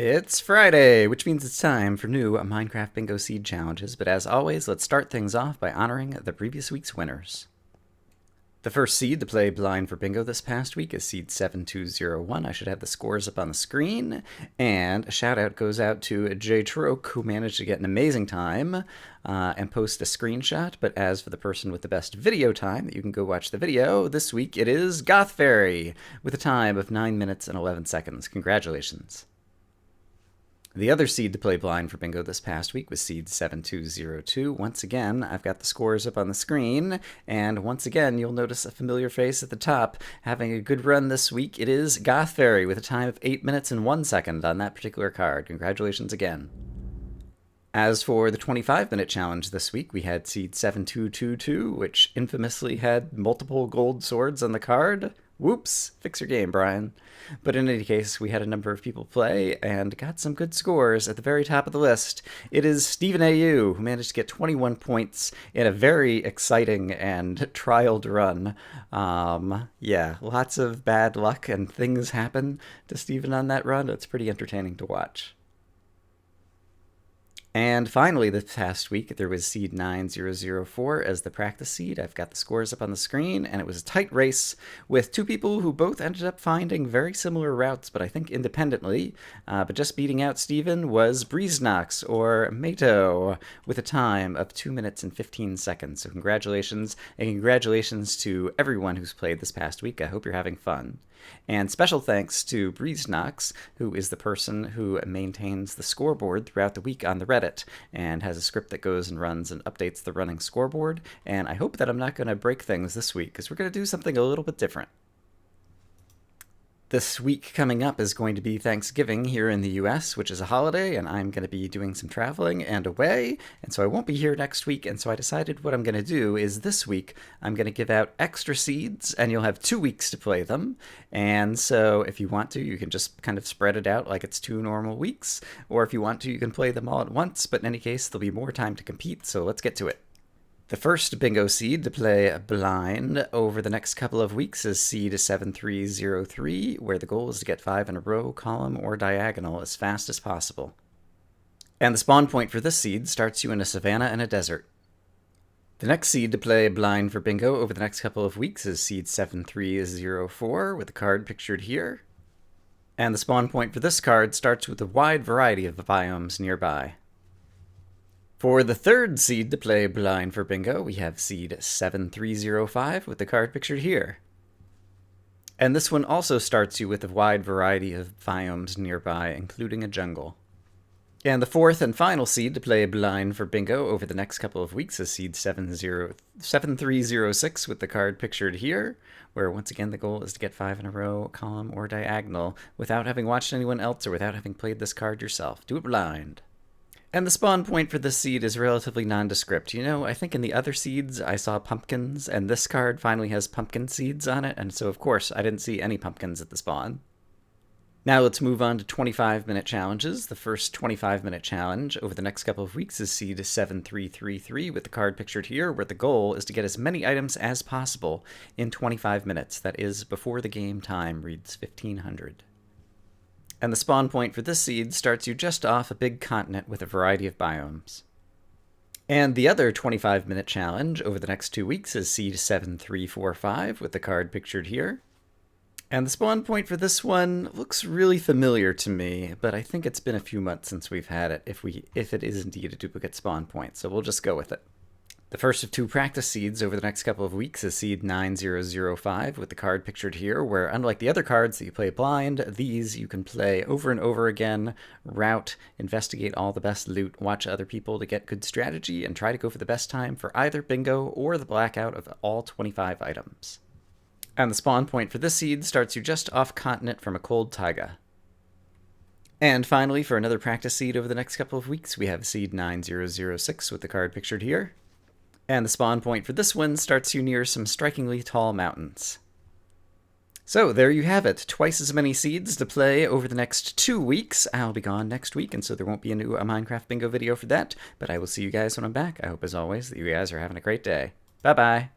It's Friday, which means it's time for new Minecraft Bingo Seed challenges, but as always, let's start things off by honoring the previous week's winners. The first seed to play blind for bingo this past week is seed 7201. I should have the scores up on the screen. And a shout out goes out to Jay Troke, who managed to get an amazing time and post a screenshot. But as for the person with the best video time, that you can go watch the video, this week it is Goth Fairy with a time of 9 minutes and 11 seconds. Congratulations. The other seed to play blind for bingo this past week was seed 7202. Once again, I've got the scores up on the screen, and once again, you'll notice a familiar face at the top. Having a good run this week, it is Goth Fairy with a time of 8 minutes and 1 second on that particular card. Congratulations again. As for the 25-minute challenge this week, we had seed 7222, which infamously had multiple gold swords on the card. Whoops, fix your game, Brian. But in any case, we had a number of people play and got some good scores. At the very top of the list, it is Stephen AU, who managed to get 21 points in a very exciting and trialed run. Yeah, lots of bad luck and things happen to Stephen on that run. It's pretty entertaining to watch. And finally, this past week, there was seed 9004 as the practice seed. I've got the scores up on the screen, and it was a tight race with two people who both ended up finding very similar routes, but I think independently. But just beating out Steven was Breezenox, or Mato, with a time of 2 minutes and 15 seconds. So congratulations, and congratulations to everyone who's played this past week. I hope you're having fun. And special thanks to Breezenox, who is the person who maintains the scoreboard throughout the week on the Reddit and has a script that goes and runs and updates the running scoreboard. And I hope that I'm not going to break things this week, because we're going to do something a little bit different. This week coming up is going to be Thanksgiving here in the US, which is a holiday, and I'm going to be doing some traveling and away, and so I won't be here next week, and so I decided what I'm going to do is this week I'm going to give out extra seeds, and you'll have 2 weeks to play them, and so if you want to, you can just kind of spread it out like it's 2 normal weeks, or if you want to, you can play them all at once, but in any case, there'll be more time to compete, so let's get to it. The first bingo seed to play blind over the next couple of weeks is seed 7303, where the goal is to get 5 in a row, column, or diagonal as fast as possible. And the spawn point for this seed starts you in a savanna and a desert. The next seed to play blind for bingo over the next couple of weeks is seed 7304, with the card pictured here. And the spawn point for this card starts with a wide variety of biomes nearby. For the third seed to play blind for bingo, we have seed 7305 with the card pictured here. And this one also starts you with a wide variety of biomes nearby, including a jungle. And the fourth and final seed to play blind for bingo over the next couple of weeks is seed 7306 with the card pictured here, where once again the goal is to get 5 in a row, column, or diagonal without having watched anyone else or without having played this card yourself. Do it blind. And the spawn point for this seed is relatively nondescript. You know, I think in the other seeds I saw pumpkins, and this card finally has pumpkin seeds on it, and so of course I didn't see any pumpkins at the spawn. Now let's move on to 25-minute challenges. The first 25-minute challenge over the next couple of weeks is seed 7333 with the card pictured here, where the goal is to get as many items as possible in 25 minutes. That is, before the game time reads 1500. And the spawn point for this seed starts you just off a big continent with a variety of biomes. And the other 25-minute challenge over the next 2 weeks is seed 7345 with the card pictured here. And the spawn point for this one looks really familiar to me, but I think it's been a few months since we've had it, if it is indeed a duplicate spawn point, so we'll just go with it. The first of 2 practice seeds over the next couple of weeks is seed 9005 with the card pictured here, where unlike the other cards that you play blind, these you can play over and over again, route, investigate all the best loot, watch other people to get good strategy, and try to go for the best time for either bingo or the blackout of all 25 items. And the spawn point for this seed starts you just off continent from a cold taiga. And finally, for another practice seed over the next couple of weeks, we have seed 9006 with the card pictured here. And the spawn point for this one starts you near some strikingly tall mountains. So there you have it, twice as many seeds to play over the next 2 weeks. I'll be gone next week, and so there won't be a new Minecraft bingo video for that, but I will see you guys when I'm back. I hope, as always, that you guys are having a great day. Bye-bye.